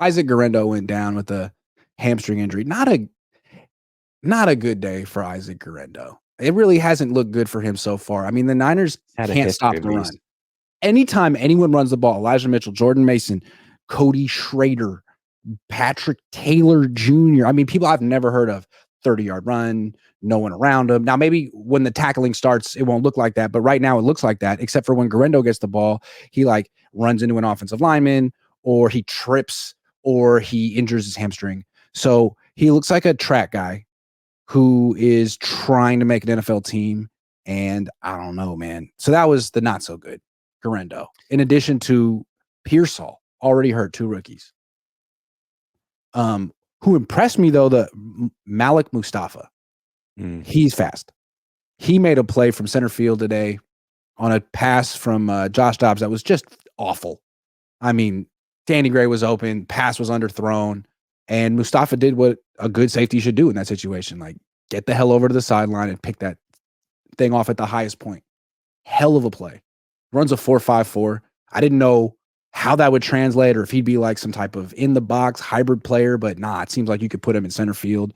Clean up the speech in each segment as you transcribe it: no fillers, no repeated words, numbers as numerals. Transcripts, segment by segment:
Isaac Guerrero went down with a hamstring injury. Not a good day for Isaac Guerrero. It really hasn't looked good for him so far. I mean, the Niners Had a can't history stop of the these. run. Anytime anyone runs the ball, Elijah Mitchell, Jordan Mason, Cody Schrader, Patrick Taylor Jr. I mean, people I've never heard of. 30-yard run, no one around him. Now, maybe when the tackling starts, it won't look like that, but right now it looks like that, except for when Guerrero gets the ball, he like runs into an offensive lineman, or he trips, or he injures his hamstring. So he looks like a track guy who is trying to make an NFL team, and I don't know, man. So that was the not so good Guerrero. In addition to Pearsall, already hurt 2 rookies. Who impressed me though, the Malik Mustafa. He's fast. He made a play from center field today on a pass from Josh Dobbs that was just awful. I mean, Danny Gray was open, pass was underthrown, and Mustafa did what a good safety should do in that situation. Like, get the hell over to the sideline and pick that thing off at the highest point. Hell of a play. Runs a 4.54. I didn't know how that would translate, or if he'd be like some type of in the box hybrid player, but nah, it seems like you could put him in center field.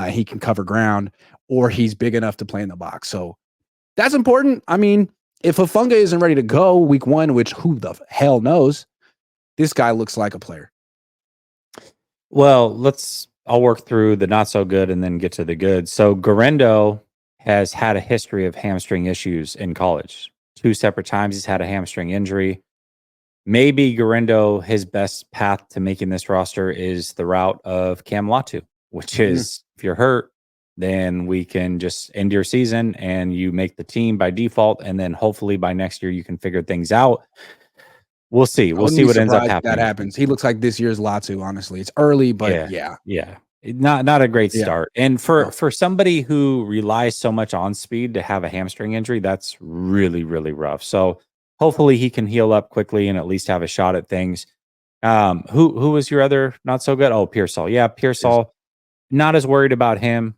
He can cover ground, or he's big enough to play in the box. So that's important. I mean, if Hufanga isn't ready to go week 1, which who the hell knows, this guy looks like a player. Well, I'll work through the not so good and then get to the good. So Guerrero has had a history of hamstring issues in college. 2 separate times he's had a hamstring injury. Maybe Guerrero, his best path to making this roster is the route of Cam Latu, which is if you're hurt, then we can just end your season and you make the team by default. And then hopefully by next year, you can figure things out. We'll see. We'll see what ends up happening. That happens. He looks like this year's Latu, honestly. It's early, but yeah. Not a great start. And for somebody who relies so much on speed to have a hamstring injury, that's really, really rough. So hopefully he can heal up quickly and at least have a shot at things. Who was your other not so good? Oh, Pearsall. Yeah, Pearsall. Not as worried about him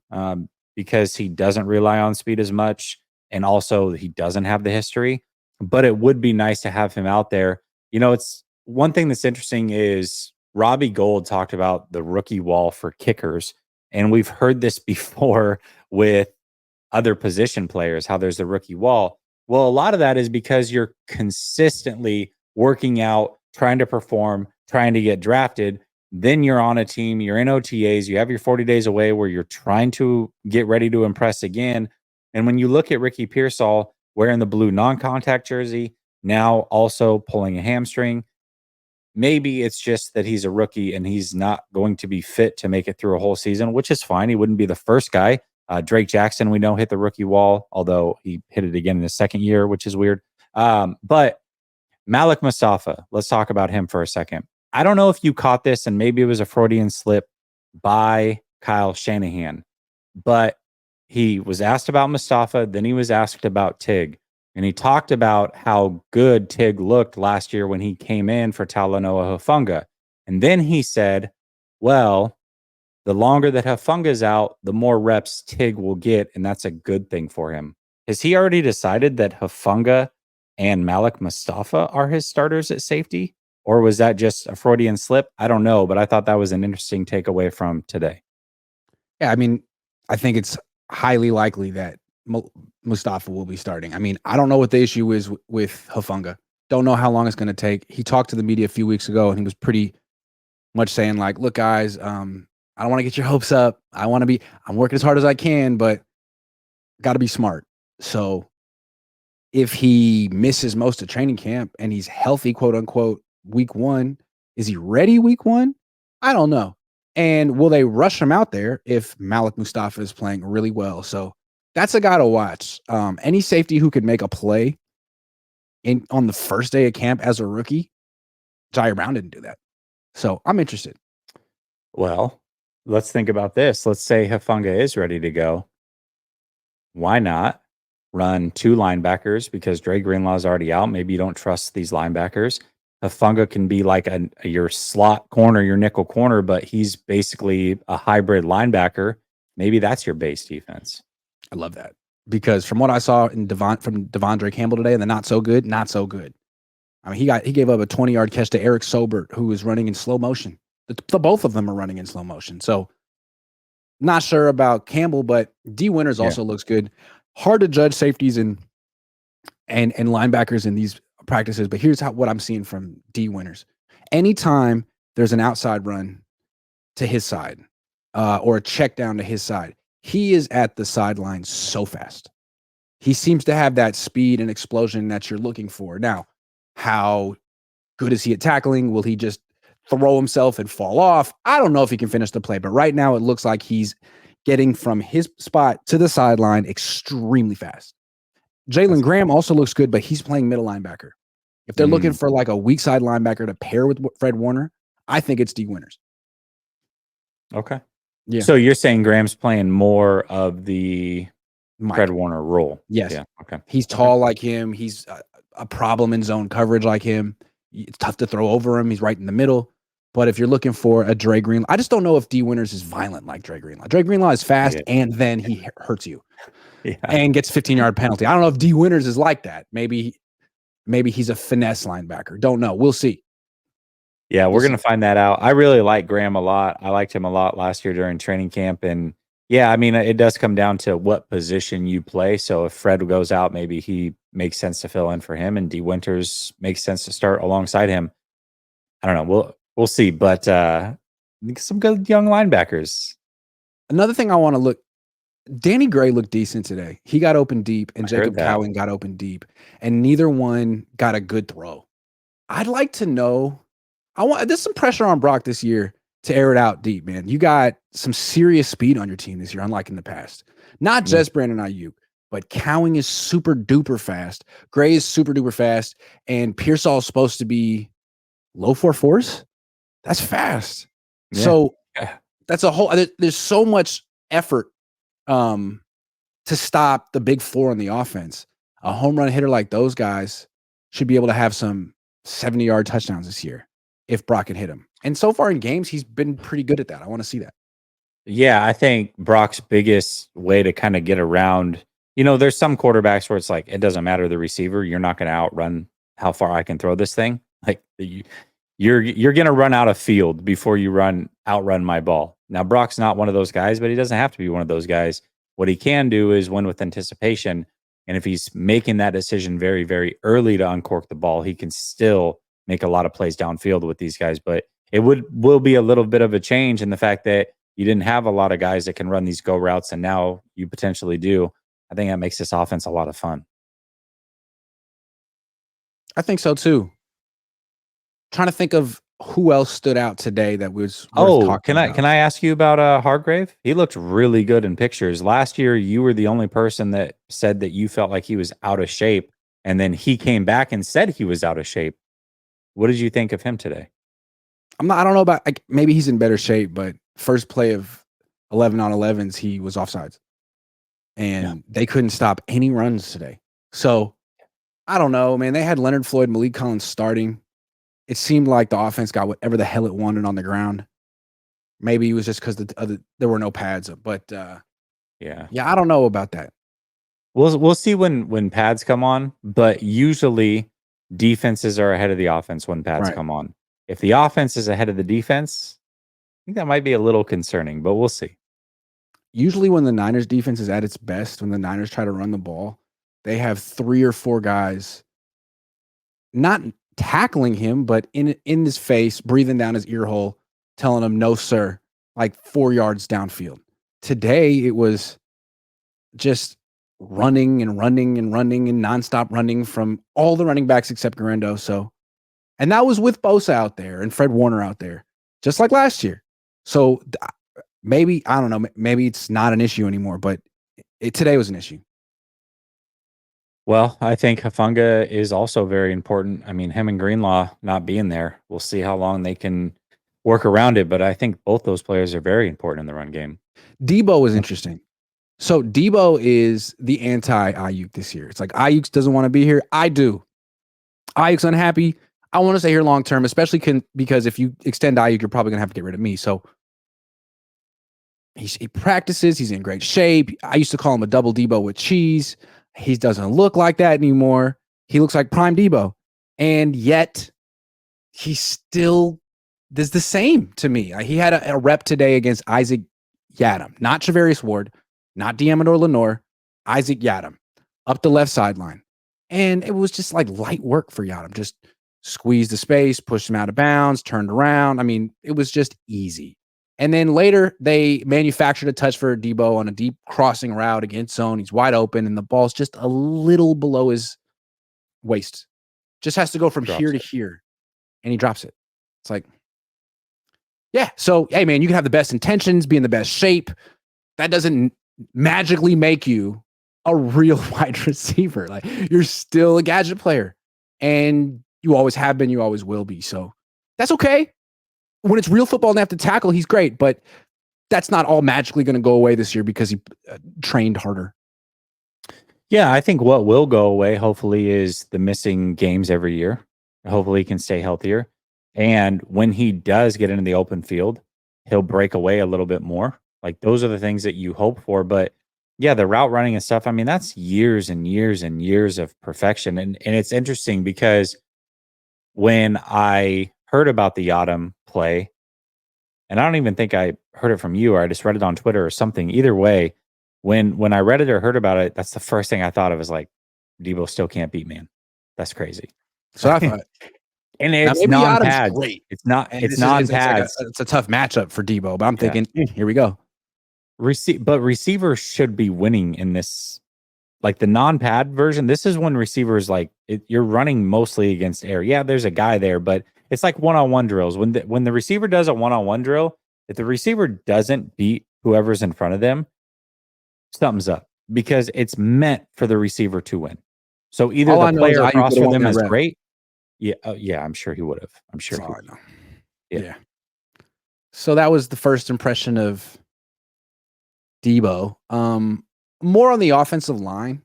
because he doesn't rely on speed as much. And also he doesn't have the history. But it would be nice to have him out there. You know, it's one thing that's interesting is Robbie Gould talked about the rookie wall for kickers. And we've heard this before with other position players, how there's the rookie wall. Well, a lot of that is because you're consistently working out, trying to perform, trying to get drafted. Then you're on a team, you're in OTAs, you have your 40 days away where you're trying to get ready to impress again. And when you look at Ricky Pearsall wearing the blue non-contact jersey, now also pulling a hamstring, maybe it's just that he's a rookie and he's not going to be fit to make it through a whole season, which is fine. He wouldn't be the first guy. Drake Jackson, we know, hit the rookie wall, although he hit it again in his second year, which is weird. But Malik Mustafa, let's talk about him for a second. I don't know if you caught this, and maybe it was a Freudian slip by Kyle Shanahan, but he was asked about Mustafa, then he was asked about Tig. And he talked about how good Tig looked last year when he came in for Talanoa Hufanga. And then he said, well, the longer that Hufanga's out, the more reps Tig will get, and that's a good thing for him. Has he already decided that Hufanga and Malik Mustafa are his starters at safety? Or was that just a Freudian slip? I don't know, but I thought that was an interesting takeaway from today. Yeah, I mean, I think it's highly likely that Mustafa will be starting. I mean, I don't know what the issue is with Hufanga. Don't know how long it's going to take. He talked to the media a few weeks ago, and he was pretty much saying like, look, guys, I don't want to get your hopes up. I'm working as hard as I can, but got to be smart. So if he misses most of training camp and he's healthy, quote unquote, week 1, is he ready week 1? I don't know. And will they rush him out there if Malik Mustafa is playing really well? So that's a guy to watch. Any safety who could make a play on the first day of camp as a rookie, Jai Brown didn't do that. So I'm interested. Well, let's think about this. Let's say Hufanga is ready to go. Why not run 2 linebackers? Because Dre Greenlaw's already out. Maybe you don't trust these linebackers. Hufanga can be like your slot corner, your nickel corner, but he's basically a hybrid linebacker. Maybe that's your base defense. I love that because from what I saw from Devondre Campbell today and the not so good. I mean, he gave up a 20-yard catch to Eric Sobert, who was running in slow motion. The both of them are running in slow motion. So not sure about Campbell, but D Winters also looks good. Hard to judge safeties and linebackers in these practices, but here's what I'm seeing from D Winters. Anytime there's an outside run to his side, or a check down to his side, he is at the sideline so fast. He seems to have that speed and explosion that you're looking for. Now, how good is he at tackling? Will he just throw himself and fall off? I don't know if he can finish the play, but right now it looks like he's getting from his spot to the sideline extremely fast. Jalen Graham also looks good, but he's playing middle linebacker. If they're looking for like a weak side linebacker to pair with Fred Warner, I think it's D Winters. Okay. Yeah. So you're saying Graham's playing more of the Fred Warner role? Yes. Yeah. Okay. He's tall like him. He's a problem in zone coverage like him. It's tough to throw over him. He's right in the middle. But if you're looking for a Dre Greenlaw, I just don't know if D Winters is violent like Dre Greenlaw. Dre Greenlaw is fast, and then he hurts you and gets 15-yard penalty. I don't know if D Winters is like that. Maybe he's a finesse linebacker. Don't know. We'll see. Yeah, we're going to find that out. I really like Graham a lot. I liked him a lot last year during training camp. And yeah, I mean, it does come down to what position you play. So if Fred goes out, maybe he makes sense to fill in for him, and D Winters makes sense to start alongside him. I don't know. We'll see. But some good young linebackers. Another thing I want to look, Danny Gray looked decent today. He got open deep, and Jacob Cowan got open deep, and neither one got a good throw. I'd like to know. There's some pressure on Brock this year to air it out deep, man. You got some serious speed on your team this year, unlike in the past. Not just Brandon Ayuk, but Cowan is super duper fast. Gray is super duper fast, and Pearsall is supposed to be low 4.4s. That's fast. Yeah. So that's a whole. There's so much effort to stop the big four on the offense. A home run hitter like those guys should be able to have some 70-yard touchdowns this year if Brock can hit him. And so far in games, he's been pretty good at that. I want to see that. Yeah, I think Brock's biggest way to kind of get around, there's some quarterbacks where it's like, it doesn't matter the receiver. You're not going to outrun how far I can throw this thing. Like you're going to run out of field before you outrun my ball. Now, Brock's not one of those guys, but he doesn't have to be one of those guys. What he can do is win with anticipation. And if he's making that decision very, very early to uncork the ball, he can still make a lot of plays downfield with these guys. But it will be a little bit of a change in the fact that you didn't have a lot of guys that can run these go routes, and now you potentially do. I think that makes this offense a lot of fun. I think so too. Trying to think of who else stood out today that was worth talking about. Can I ask you about Hargrave? He looked really good in pictures. Last year, you were the only person that said that you felt like he was out of shape, and then he came back and said he was out of shape. What did you think of him today? I don't know about, maybe he's in better shape, but first play of 11 on 11s, he was offsides. And they couldn't stop any runs today. So I don't know, man. They had Leonard Floyd, Malik Collins starting. It seemed like the offense got whatever the hell it wanted on the ground. Maybe it was just because there were no pads. But yeah, I don't know about that. We'll see when pads come on, but usually defenses are ahead of the offense when pads come on. If the offense is ahead of the defense, I think that might be a little concerning, but we'll see. Usually when the Niners defense is at its best, when the Niners try to run the ball, they have 3 or 4 guys not tackling him, but in his face, breathing down his ear hole, telling him, no, sir, like 4 yards downfield. Today, it was just running and running and running and nonstop running from all the running backs except Garendo. And that was with Bosa out there and Fred Warner out there, just like last year. So maybe, I don't know, maybe it's not an issue anymore, but today was an issue. Well, I think Hufanga is also very important. I mean, him and Greenlaw not being there, we'll see how long they can work around it. But I think both those players are very important in the run game. Debo is interesting. So Debo is the anti-Ayuk this year. It's like Ayuk doesn't want to be here. I do. Ayuk's unhappy. I want to stay here long term, especially because if you extend Ayuk, you're probably going to have to get rid of me. So he practices. He's in great shape. I used to call him a double Debo with cheese. He doesn't look like that anymore. He looks like prime Debo. And yet he still This is the same to me. He had a rep today against Isaac Yadam, not Travarius Ward, not Diamador Lenore, Isaac Yadam, up the left sideline. And it was just like light work for Yadam. Just squeezed the space, pushed him out of bounds, turned around. I mean, it was just easy. And then later, they manufactured a touch for Debo on a deep crossing route against zone. He's wide open, and the ball's just a little below his waist. Just has to go from here to here, and he drops it. It's like, yeah. So, hey, man, you can have the best intentions, be in the best shape. That doesn't magically make you a real wide receiver. Like, you're still a gadget player, and you always have been, you always will be. So that's okay. When it's real football and they have to tackle, he's great, but that's not all magically going to go away this year because he trained harder. Yeah, I think what will go away, hopefully, is the missing games every year. Hopefully, he can stay healthier. And when he does get into the open field, he'll break away a little bit more. Like, those are the things that you hope for. But yeah, the route running and stuff, I mean, that's years and years and years of perfection. And it's interesting because when I heard about the Yadam play, and I don't even think I heard it from you, or I just read it on Twitter or something. Either way, when I read it or heard about it, that's the first thing I thought of, is like, Debo still can't beat man. That's crazy. So I thought, and it's non-pads. Great. It's non-pads. It's a tough matchup for Debo, but I'm thinking, here we go. But receivers should be winning in this. Like, the non-pad version, this is when receivers, like, you're running mostly against air. Yeah, there's a guy there, but it's like one-on-one drills. When the receiver does a one-on-one drill, if the receiver doesn't beat whoever's in front of them, something's up, because it's meant for the receiver to win. So either the player across from them is great. Yeah, yeah, I'm sure he would have. I'm sure. Yeah. So that was the first impression of Debo. More on the offensive line.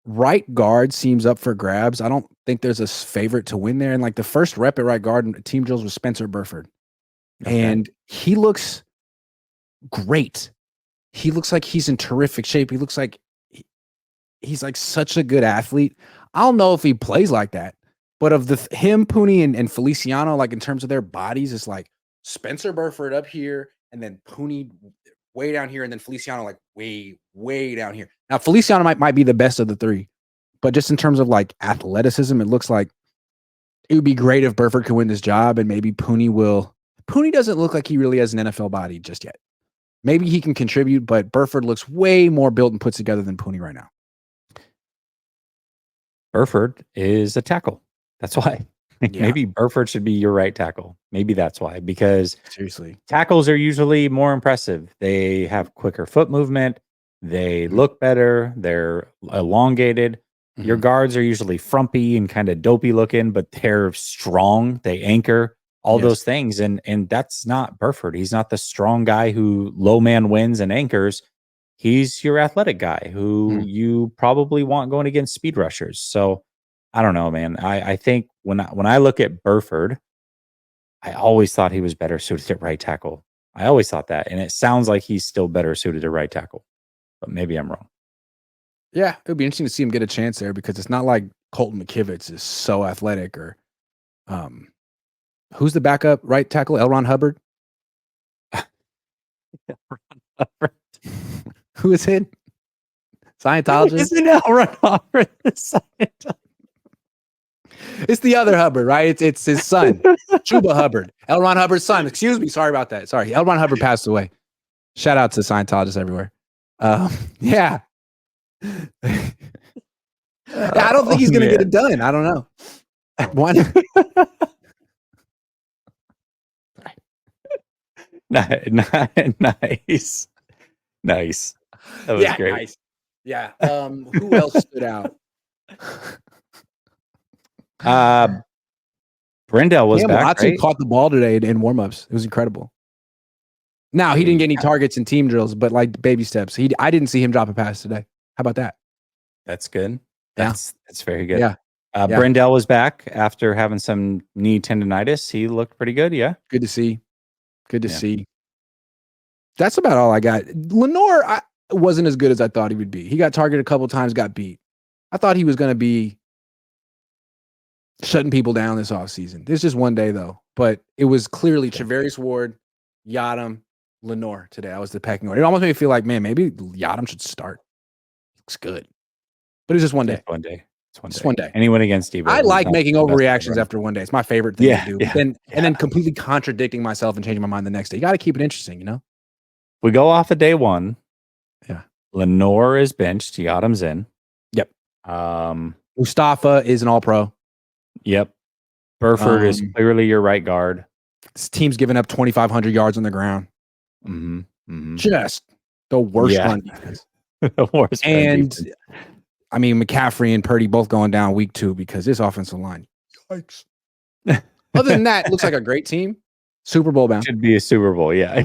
Right guard seems up for grabs. I don't think there's a favorite to win there. And like, the first rep at right guard in team drills was Spencer Burford. Okay. And he looks great. He looks like he's in terrific shape. He looks like he's like such a good athlete. I don't know if he plays like that, but of him, Pooney, and Feliciano, like, in terms of their bodies, it's like Spencer Burford up here, and then Pooney way down here, and then Feliciano like way down here. Now, Feliciano might be the best of the three, but just in terms of like athleticism, it looks like it would be great if Burford could win this job, and maybe Pooney will. Pooney doesn't look like he really has an NFL body just yet. Maybe he can contribute, but Burford looks way more built and put together than Pooney right now. Burford is a tackle. That's why. Yeah. Maybe Burford should be your right tackle. Maybe that's why, because seriously, tackles are usually more impressive. They have quicker foot movement. They look better. They're elongated. Mm-hmm. Your guards are usually frumpy and kind of dopey looking, but they're strong. They anchor, all those things. And that's not Burford. He's not the strong guy who low man wins and anchors. He's your athletic guy who you probably want going against speed rushers. So I don't know, man. I think when I look at Burford, I always thought he was better suited at right tackle. I always thought that. And it sounds like he's still better suited at right tackle. But maybe I'm wrong. Yeah, it would be interesting to see him get a chance there, because it's not like Colton McKivitz is so athletic, or who's the backup right tackle? L. Ron Hubbard? Who is it? Scientologist? Isn't L. Ron Hubbard the Scientologist? It's the other Hubbard, right? It's his son, Chuba Hubbard. L. Ron Hubbard's son. Excuse me. Sorry about that. Sorry. L. Ron Hubbard passed away. Shout out to Scientologists everywhere. Yeah. I don't think he's going to get it done. I don't know. One. Nice. That was great. Nice. Yeah. Who else stood out? Brendel was back. Right? Caught the ball today in warmups. It was incredible. Now, he didn't get any targets in team drills, but like baby steps. I didn't see him drop a pass today. How about that? That's good. That's very good. Yeah. Brendel was back after having some knee tendonitis. He looked pretty good. Yeah. Good to see. See. That's about all I got. Lenore wasn't as good as I thought he would be. He got targeted a couple of times, got beat. I thought he was going to be shutting people down this offseason. It's just one day, though. but it was clearly Charvarius Ward, Yadam, Lenore today. That was the pecking order. It almost made me feel like, man, maybe Yadam should start. Looks good. But it's just one day. It's one day. It's one Just day. one day. Anyone against Debo. I like making overreactions after one day. It's my favorite thing to do. Yeah. And then completely contradicting myself and changing my mind the next day. You got to keep it interesting, you know? We go off of day one. Yeah. Lenore is benched. Yadam's in. Yep. Mustafa is an all-pro. Yep. Burford is clearly your right guard. This team's giving up 2,500 yards on the ground. Just the worst run defense. The worst. And I mean, McCaffrey and Purdy both going down week 2 because this offensive line. Yikes. Other than that, it looks like a great team. Super Bowl bound. Should be a Super Bowl, yeah.